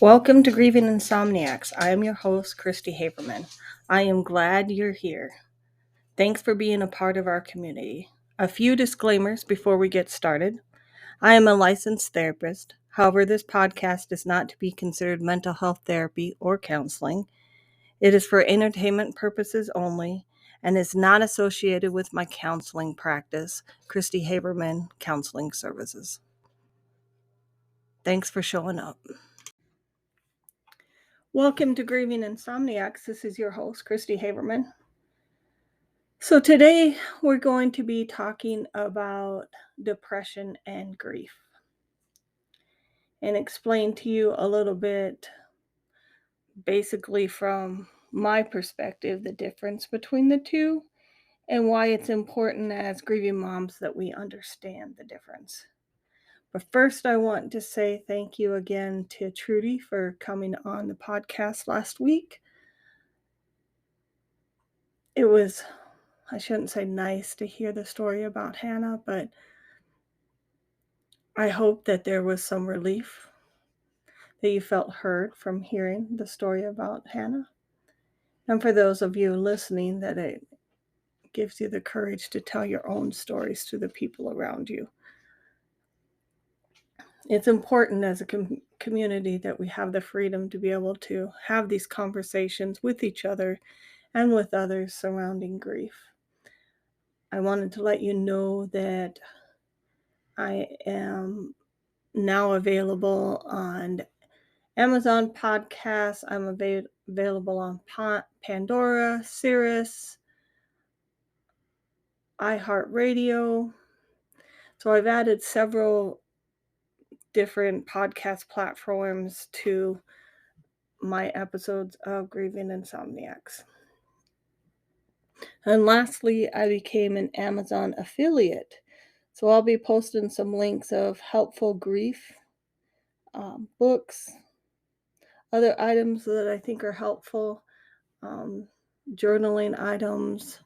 Welcome to Grieving Insomniacs. I am your host, Christy Haberman. I am glad you're here. Thanks for being a part of our community. A few disclaimers before we get started. I am a licensed therapist. However, this podcast is not to be considered mental health therapy or counseling. It is for entertainment purposes only and is not associated with my counseling practice, Christy Haberman Counseling Services. Thanks for showing up. Welcome to Grieving Insomniacs. This is your host, Christy Haberman. So today we're going to be talking about depression and grief and explain to you a little bit, basically from my perspective, the difference between the two and why it's important as grieving moms that we understand the difference. But first, I want to say thank you again to Trudy for coming on the podcast last week. It was, I shouldn't say nice to hear the story about Hannah, but I hope that there was some relief, that you felt heard from hearing the story about Hannah. And for those of you listening, that it gives you the courage to tell your own stories to the people around you. It's important as a community that we have the freedom to be able to have these conversations with each other and with others surrounding grief. I wanted to let you know that I am now available on Amazon Podcasts. I'm available on Pandora, Sirius, iHeartRadio. So I've added several different podcast platforms to my episodes of Grieving Insomniacs. And lastly, I became an Amazon affiliate. So I'll be posting some links of helpful grief books, other items that I think are helpful, journaling items,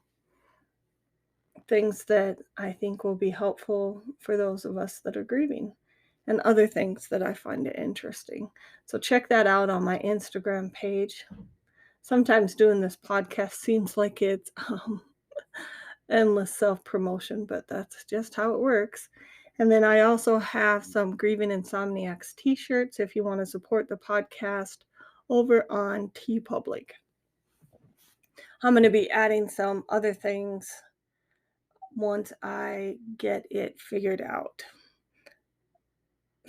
things that I think will be helpful for those of us that are grieving, and other things that I find interesting. So check that out on my Instagram page. Sometimes doing this podcast seems like it's endless self-promotion, but that's just how it works. And then I also have some Grieving Insomniacs t-shirts if you want to support the podcast over on TeePublic. I'm going to be adding some other things once I get it figured out.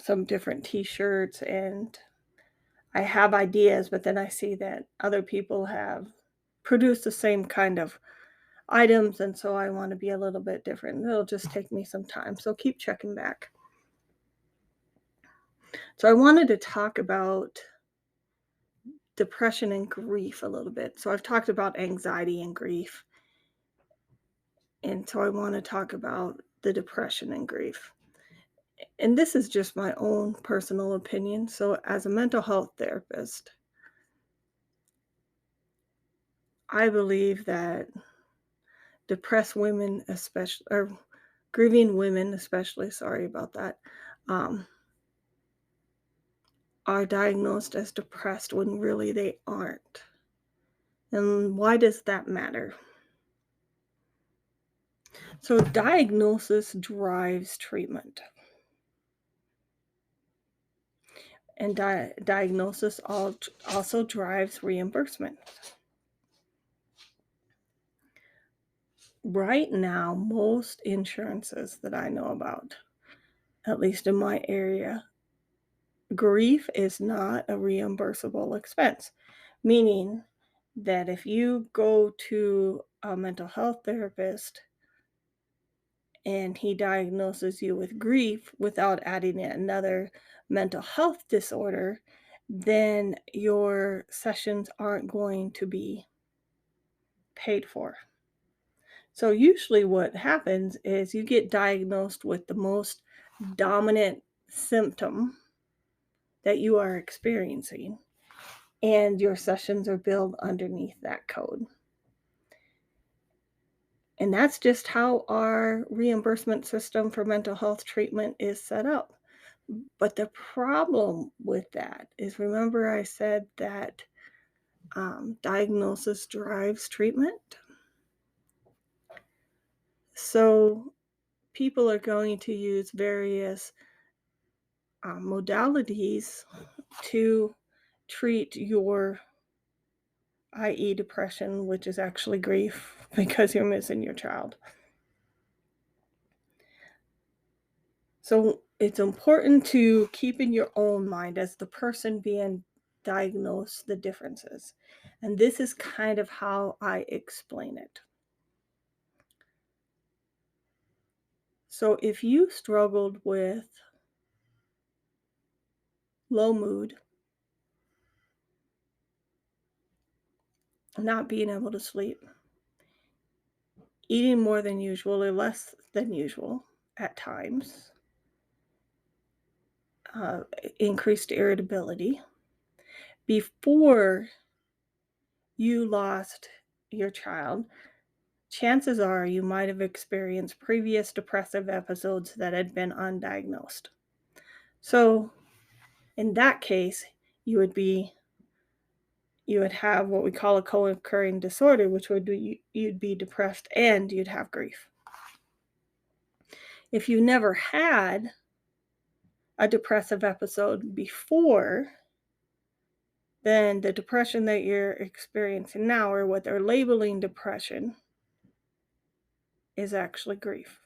Some different t-shirts, and I have ideas, but then I see that other people have produced the same kind of items, and so I want to be a little bit different. It'll just take me some time, so keep checking back. So I wanted to talk about depression and grief a little bit. So I've talked about anxiety and grief, and so I want to talk about the depression and grief. And this is just my own personal opinion. So as a mental health therapist, I believe that depressed women, especially, or grieving women especially, sorry about that, are diagnosed as depressed when really they aren't. And why does that matter? So diagnosis drives treatment. And diagnosis also drives reimbursement. Right now, most insurances that I know about, at least in my area, grief is not a reimbursable expense, meaning that if you go to a mental health therapist and he diagnoses you with grief without adding in another mental health disorder, then your sessions aren't going to be paid for. So usually what happens is you get diagnosed with the most dominant symptom that you are experiencing, and your sessions are billed underneath that code. And that's just how our reimbursement system for mental health treatment is set up. But the problem with that is, remember I said that diagnosis drives treatment? So people are going to use various modalities to treat your, i.e., depression, which is actually grief because you're missing your child. So it's important to keep in your own mind, as the person being diagnosed, the differences. And this is kind of how I explain it. So if you struggled with low mood, not being able to sleep, eating more than usual or less than usual at times, uh, increased irritability, before you lost your child, chances are you might have experienced previous depressive episodes that had been undiagnosed. So in that case, you would have what we call a co-occurring disorder, which would be you'd be depressed and you'd have grief. If you never had a depressive episode before, then the depression that you're experiencing now, or what they're labeling depression, is actually grief.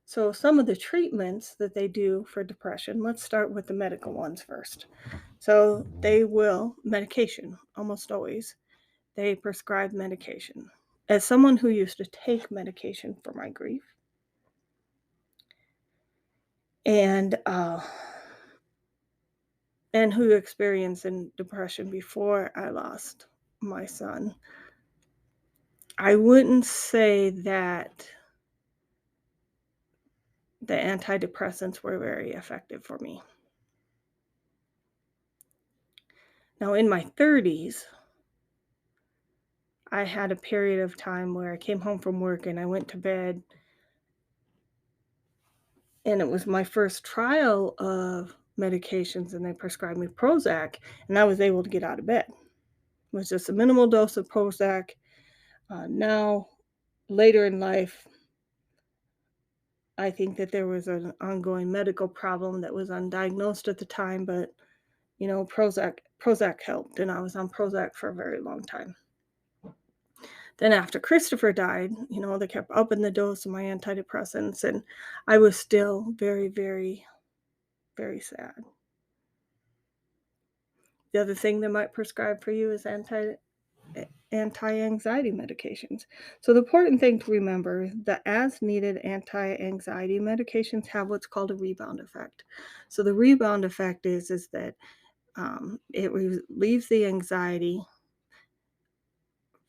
So some of the treatments that they do for depression, let's start with the medical ones first. So they will, medication, almost always, they prescribe medication. As someone who used to take medication for my grief, and who experienced in depression before I lost my son, I wouldn't say that the antidepressants were very effective for me. Now, in my 30s, I had a period of time where I came home from work and I went to bed, and it was my first trial of medications, and they prescribed me Prozac, and I was able to get out of bed. It was just a minimal dose of Prozac. Now, later in life, I think that there was an ongoing medical problem that was undiagnosed at the time, but Prozac helped, and I was on Prozac for a very long time. Then after Christopher died, they kept upping the dose of my antidepressants, and I was still very, very, very sad. The other thing they might prescribe for you is anti-anxiety medications. So the important thing to remember is that as needed anti-anxiety medications have what's called a rebound effect. So the rebound effect is that it relieves the anxiety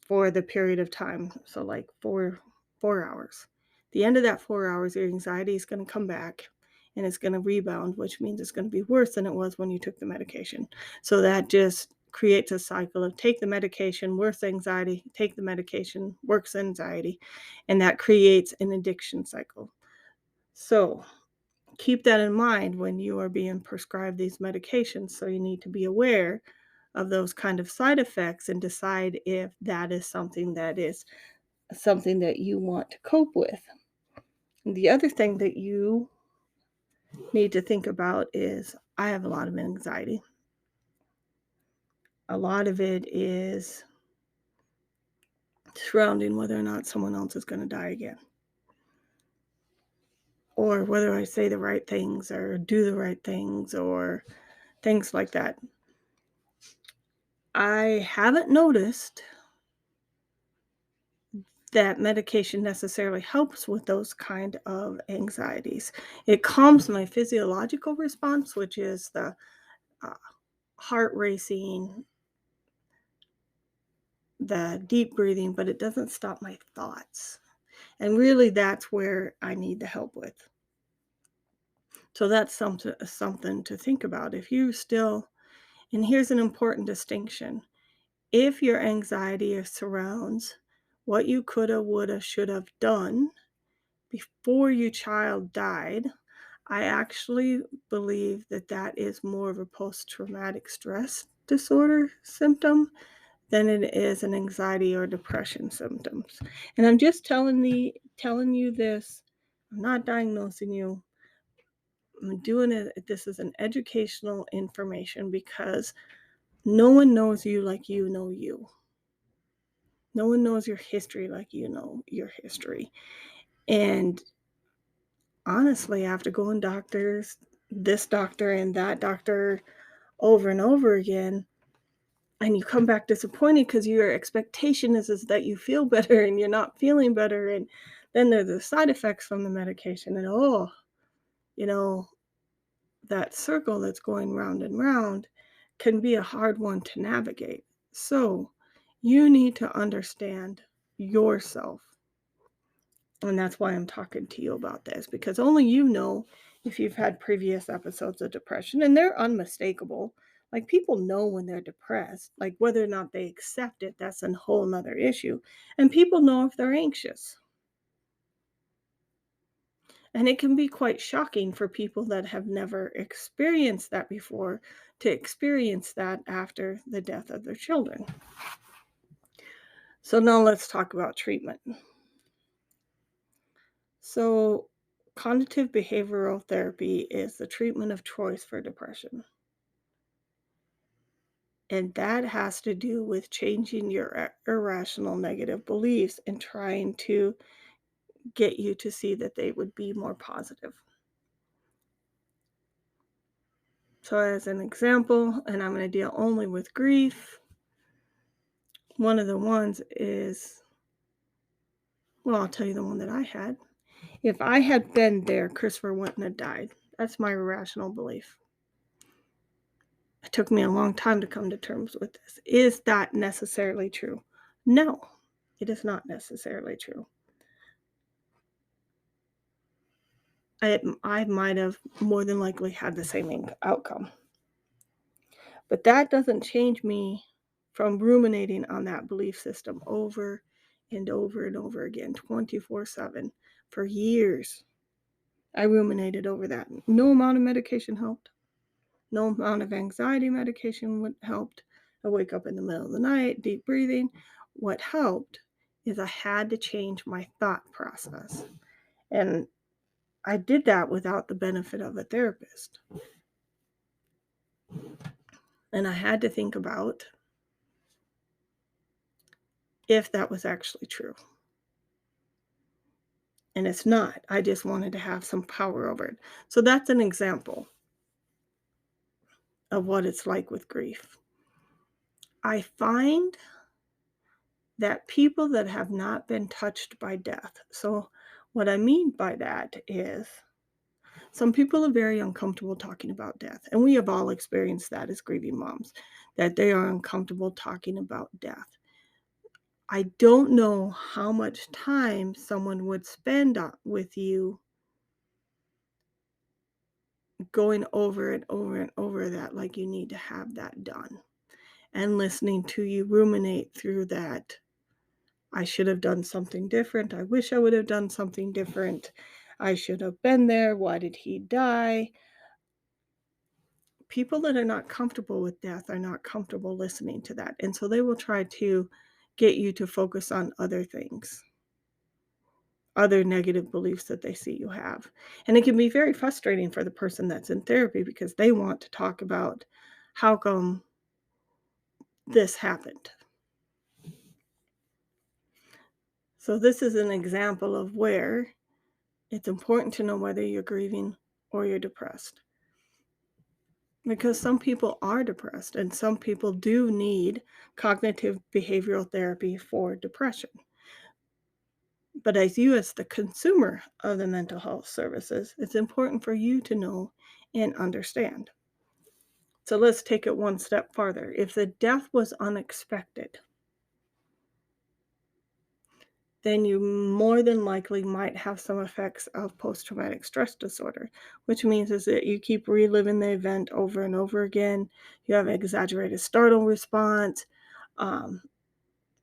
for the period of time. So like 4 hours. The end of that 4 hours, your anxiety is going to come back and it's going to rebound, which means it's going to be worse than it was when you took the medication. So that just creates a cycle of take the medication, worse anxiety, take the medication, worse anxiety, and that creates an addiction cycle. So keep that in mind when you are being prescribed these medications. So you need to be aware of those kind of side effects and decide if that is something that you want to cope with. And the other thing that you need to think about is I have a lot of anxiety. A lot of it is surrounding whether or not someone else is going to die again, or whether I say the right things or do the right things or things like that. I haven't noticed that medication necessarily helps with those kind of anxieties. It calms my physiological response, which is the uh, heart racing, the deep breathing, but it doesn't stop my thoughts. And really, that's where I need the help with. So that's something to think about. If you still, and here's an important distinction. If your anxiety surrounds what you coulda, woulda, should have done before your child died, I actually believe that that is more of a post-traumatic stress disorder symptom than it is an anxiety or depression symptoms. And I'm just telling you this. I'm not diagnosing you. I'm doing it. This is an educational information because no one knows you like you know you. No one knows your history like you know your history. And honestly, after going doctors, this doctor and that doctor over and over again, and you come back disappointed because your expectation is that you feel better and you're not feeling better. And then there's the side effects from the medication. And you know, that circle that's going round and round can be a hard one to navigate. So you need to understand yourself. And that's why I'm talking to you about this, because only you know if you've had previous episodes of depression, and they're unmistakable. Like, people know when they're depressed, like whether or not they accept it, that's a whole nother issue. And people know if they're anxious. And it can be quite shocking for people that have never experienced that before to experience that after the death of their children. So now let's talk about treatment. So, cognitive behavioral therapy is the treatment of choice for depression. And that has to do with changing your irrational negative beliefs and trying to get you to see that they would be more positive. So, as an example, and I'm going to deal only with grief, one of the ones is, well, I'll tell you the one that I had. If I had been there, Christopher wouldn't have died. That's my irrational belief. It took me a long time to come to terms with this. Is that necessarily true? No, it is not necessarily true. I might have more than likely had the same outcome. But that doesn't change me from ruminating on that belief system over and over and over again, 24/7, for years. I ruminated over that. No amount of medication helped. No amount of anxiety medication would helped. I wake up in the middle of the night, deep breathing. What helped is I had to change my thought process. And I did that without the benefit of a therapist. And I had to think about if that was actually true. And it's not. I just wanted to have some power over it. So that's an example of what it's like with grief. I find that people that have not been touched by death. So what I mean by that is some people are very uncomfortable talking about death. And we have all experienced that as grieving moms, that they are uncomfortable talking about death. I don't know how much time someone would spend with you going over and over and over that, like you need to have that done, and listening to you ruminate through that. I should have done something different. I wish I would have done something different. I should have been there. Why did he die? People that are not comfortable with death are not comfortable listening to that. And so they will try to get you to focus on other things, other negative beliefs that they see you have. And it can be very frustrating for the person that's in therapy because they want to talk about how come this happened. So this is an example of where it's important to know whether you're grieving or you're depressed. Because some people are depressed and some people do need cognitive behavioral therapy for depression. But as the consumer of the mental health services, it's important for you to know and understand. So let's take it one step farther. If the death was unexpected, then you more than likely might have some effects of post-traumatic stress disorder, which means is that you keep reliving the event over and over again. You have an exaggerated startle response,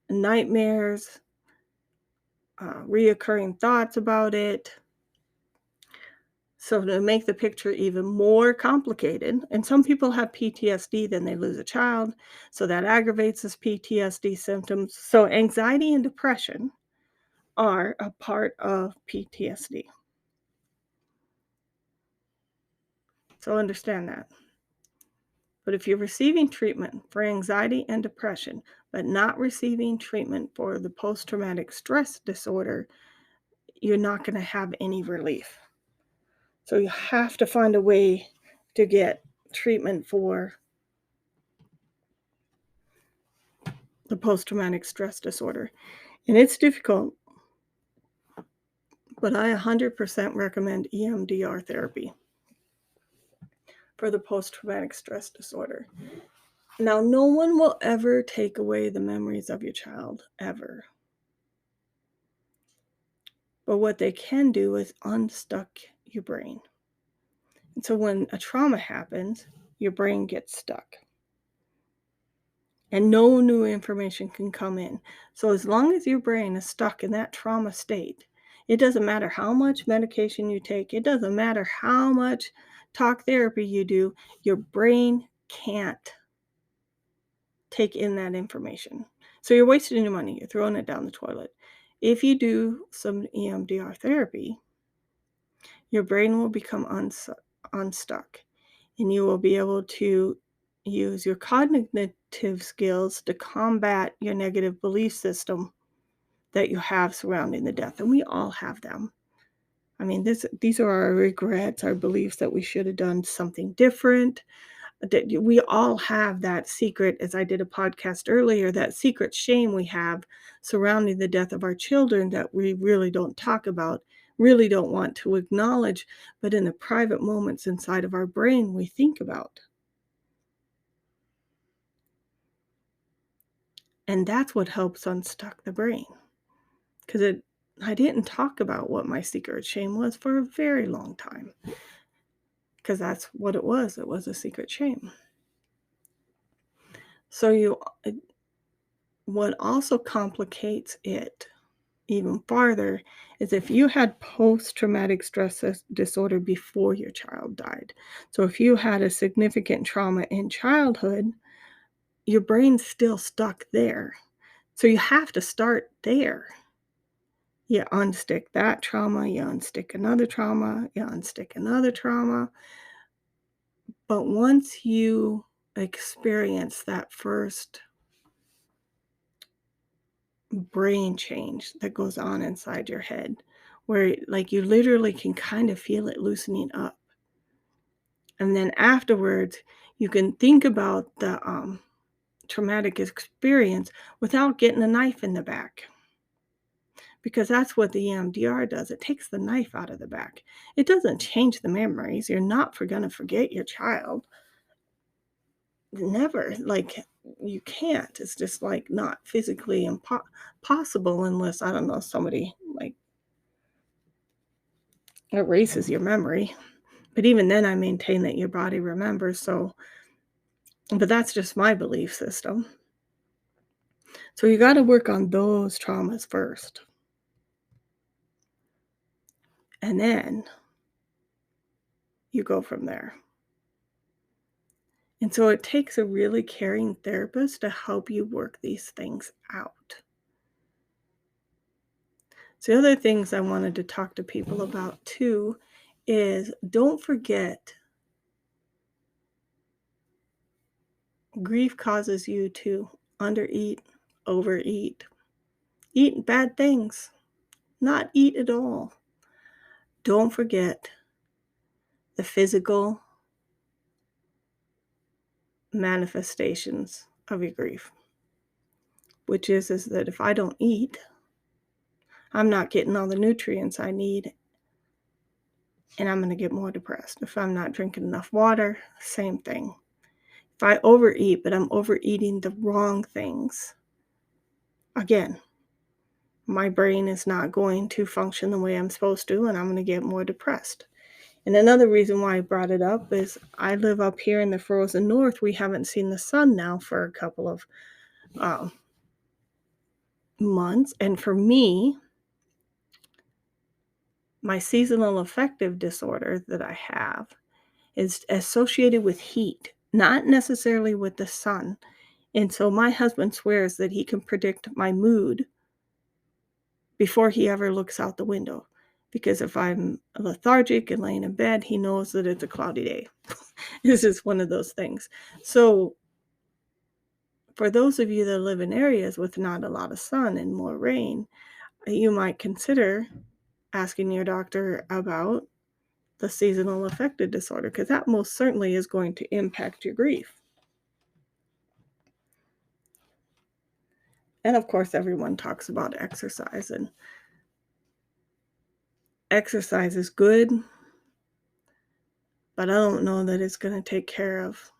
nightmares, reoccurring thoughts about it. So to make the picture even more complicated, and some people have PTSD, then they lose a child, so that aggravates this PTSD symptoms. So anxiety and depression are a part of PTSD. So understand that. But if you're receiving treatment for anxiety and depression, but not receiving treatment for the post-traumatic stress disorder, you're not going to have any relief. So you have to find a way to get treatment for the post-traumatic stress disorder. And it's difficult, but I 100% recommend EMDR therapy for the post-traumatic stress disorder. Now, no one will ever take away the memories of your child, ever. But what they can do is unstuck your brain. And so when a trauma happens, your brain gets stuck. And no new information can come in. So as long as your brain is stuck in that trauma state, it doesn't matter how much medication you take, it doesn't matter how much talk therapy you do, your brain can't take in that information. So you're wasting your money, you're throwing it down the toilet. If you do some EMDR therapy, your brain will become unstuck, and you will be able to use your cognitive skills to combat your negative belief system that you have surrounding the death. And we all have them. I mean, these are our regrets, our beliefs that we should have done something different. That we all have that secret, as I did a podcast earlier, that secret shame we have surrounding the death of our children that we really don't talk about, really don't want to acknowledge, but in the private moments inside of our brain we think about. And that's what helps unstuck the brain. Because I didn't talk about what my secret shame was for a very long time. Because that's what it was. It was a secret shame. So what also complicates it even farther is if you had post-traumatic stress disorder before your child died. So if you had a significant trauma in childhood, your brain's still stuck there. So you have to start there. You unstick that trauma, you unstick another trauma, you unstick another trauma. But once you experience that first brain change that goes on inside your head, where like you literally can kind of feel it loosening up. And then afterwards, you can think about the traumatic experience without getting a knife in the back. Because that's what the EMDR does. It takes the knife out of the back. It doesn't change the memories. You're not going to forget your child. Never. Like, you can't. It's just like not physically possible unless, I don't know, somebody like erases your memory. But even then, I maintain that your body remembers. So, but that's just my belief system. So you got to work on those traumas first. And then you go from there. And so it takes a really caring therapist to help you work these things out. So the other things I wanted to talk to people about too is don't forget grief causes you to undereat, overeat, eat bad things, not eat at all. Don't forget the physical manifestations of your grief, which is that if I don't eat, I'm not getting all the nutrients I need, and I'm going to get more depressed. If I'm not drinking enough water, same thing. If I overeat, but I'm overeating the wrong things, again, my brain is not going to function the way I'm supposed to, and I'm going to get more depressed. And another reason why I brought it up is I live up here in the frozen north. We haven't seen the sun now for a couple of months. And for me, my seasonal affective disorder that I have is associated with heat, not necessarily with the sun. And so my husband swears that he can predict my mood before he ever looks out the window. Because if I'm lethargic and laying in bed, he knows that it's a cloudy day. This is one of those things. So for those of you that live in areas with not a lot of sun and more rain, you might consider asking your doctor about the seasonal affective disorder, because that most certainly is going to impact your grief. And of course, everyone talks about exercise, and exercise is good, but I don't know that it's going to take care of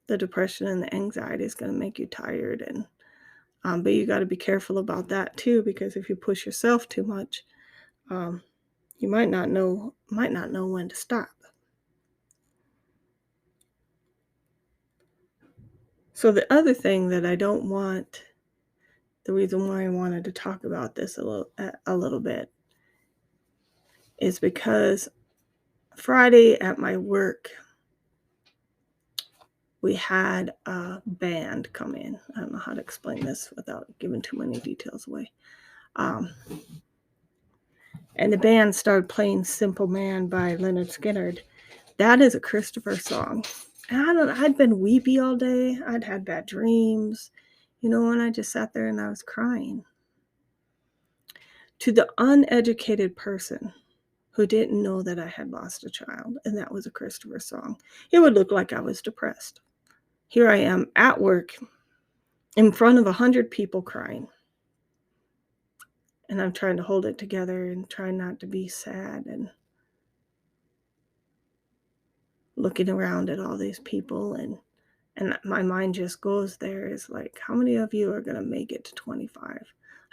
the depression, and the anxiety is going to make you tired. And but you got to be careful about that too, because if you push yourself too much, you might not know when to stop. So the other thing that I don't want, the reason why I wanted to talk about this a little bit, is because Friday at my work, we had a band come in. I don't know how to explain this without giving too many details away. And the band started playing Simple Man by Leonard Skinner. That is a Christopher song. And I'd been weepy all day. I'd had bad dreams, and I just sat there and I was crying. To the uneducated person who didn't know that I had lost a child, and that was a Christopher song, it would look like I was depressed. Here I am at work in front of 100 people crying. And I'm trying to hold it together and try not to be sad, and looking around at all these people, and my mind just goes there. Is like, how many of you are going to make it to 25?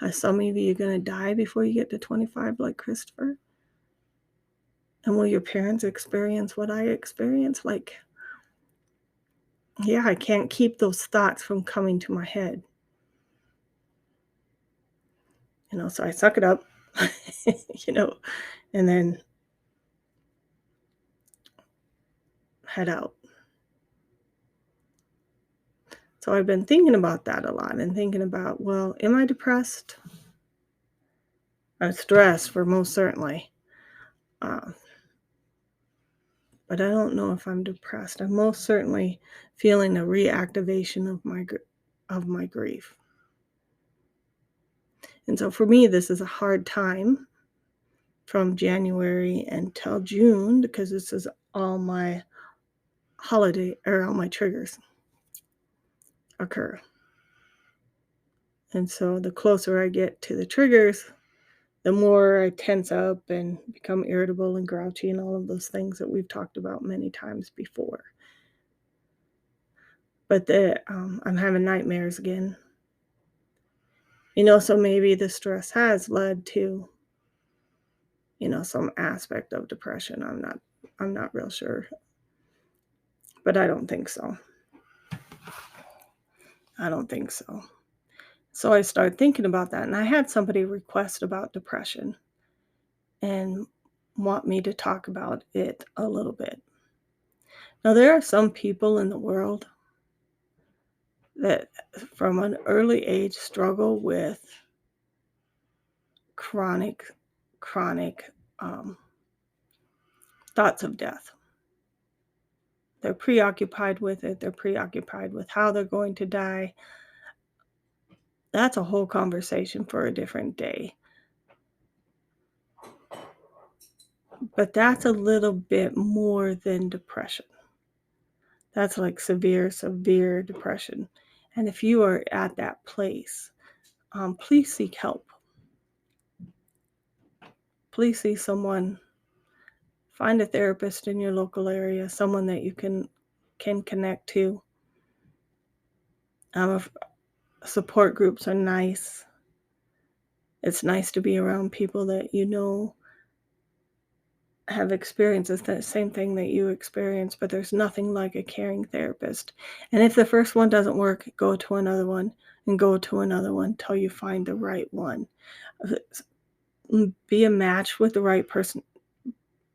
Are some of you going to die before you get to 25 like Christopher? And will your parents experience what I experienced? Like, yeah, I can't keep those thoughts from coming to my head. So I suck it up, and then head out. So I've been thinking about that a lot, and thinking about, well, am I depressed? I'm stressed for most certainly. But I don't know if I'm depressed. I'm most certainly feeling a reactivation of my grief. And so for me, this is a hard time from January until June, because this is all my holiday, or all my triggers occur. And so the closer I get to the triggers, the more I tense up and become irritable and grouchy and all of those things that we've talked about many times before. But I'm having nightmares again. So maybe the stress has led to, some aspect of depression. I'm not real sure. But I don't think so. So I started thinking about that, and I had somebody request about depression and want me to talk about it a little bit. Now, there are some people in the world that from an early age struggle with chronic thoughts of death. They're preoccupied with it. They're preoccupied with how they're going to die. That's a whole conversation for a different day. But that's a little bit more than depression. That's like severe depression. And if you are at that place, please seek help. Please see someone. Find a therapist in your local area, someone that you can connect to. Support groups are nice. It's nice to be around people that have experienced the same thing that you experience, but there's nothing like a caring therapist. And if the first one doesn't work, go to another one, and go to another one till you find the right one. be a match with the right person,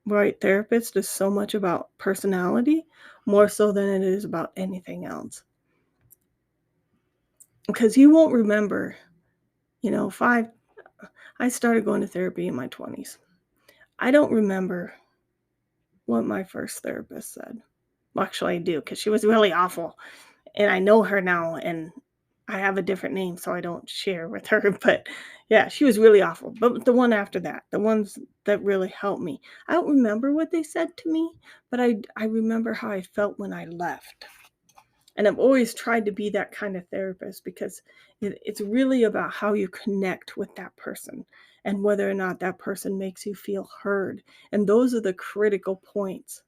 right therapist is so much about personality, more so than it is about anything else. Because you won't remember, if I started going to therapy in my 20s. I don't remember what my first therapist said. Well, actually, I do because she was really awful, and I know her now, and I have a different name, so I don't share with her. But yeah, she was really awful. But the one after that, the ones that really helped me, I don't remember what they said to me, but I remember how I felt when I left. And I've always tried to be that kind of therapist because it's really about how you connect with that person and whether or not that person makes you feel heard. And those are the critical points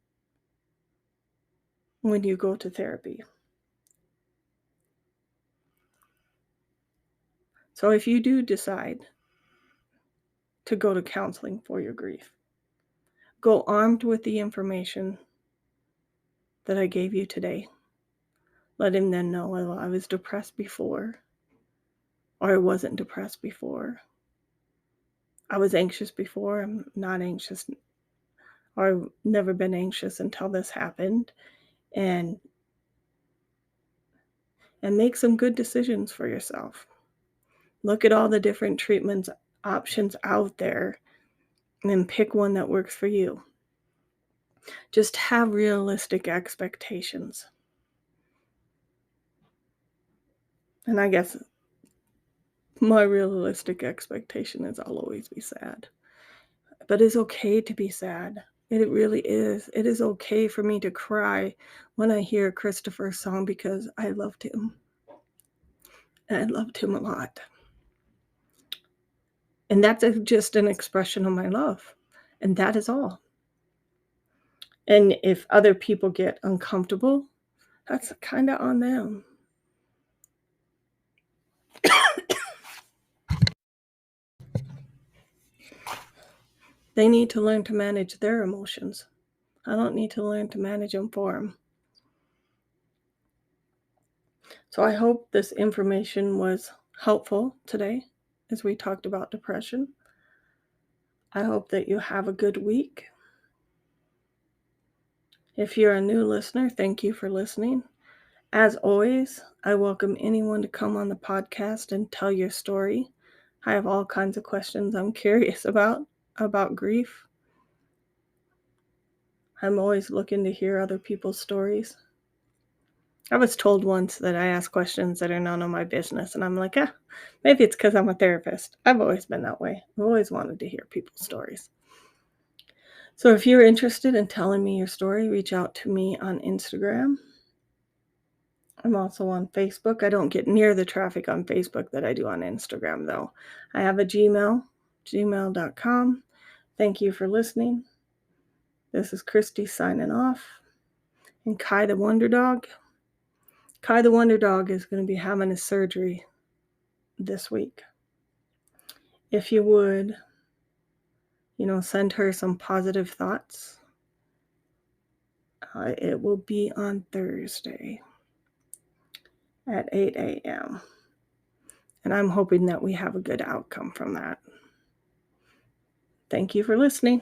when you go to therapy. So if you do decide to go to counseling for your grief, go armed with the information that I gave you today. Let him then know, well, I was depressed before, or I wasn't depressed before. I was anxious before, I'm not anxious, or I've never been anxious until this happened. And make some good decisions for yourself. Look at all the different treatments options out there and then pick one that works for you. Just have realistic expectations. And I guess my realistic expectation is I'll always be sad. But it's okay to be sad. It really is. It is okay for me to cry when I hear Christopher's song because I loved him. And I loved him a lot. And that's just an expression of my love. And that is all. And if other people get uncomfortable, that's kind of on them. They need to learn to manage their emotions. I don't need to learn to manage them for them. So I hope this information was helpful today as we talked about depression. I hope that you have a good week. If you're a new listener, thank you for listening. As always, I welcome anyone to come on the podcast and tell your story. I have all kinds of questions I'm curious about grief. I'm always looking to hear other people's stories. I was told once that I ask questions that are none of my business, and I'm like, maybe it's because I'm a therapist. I've always been that way. I've always wanted to hear people's stories. So if you're interested in telling me your story, reach out to me on Instagram. I'm also on Facebook. I don't get near the traffic on Facebook that I do on Instagram, though. I have a Gmail, gmail.com. Thank you for listening. This is Christy signing off. And Kai the Wonder Dog. Kai the Wonder Dog is going to be having a surgery this week. If you would, send her some positive thoughts. It will be on Thursday at 8 a.m. And I'm hoping that we have a good outcome from that. Thank you for listening.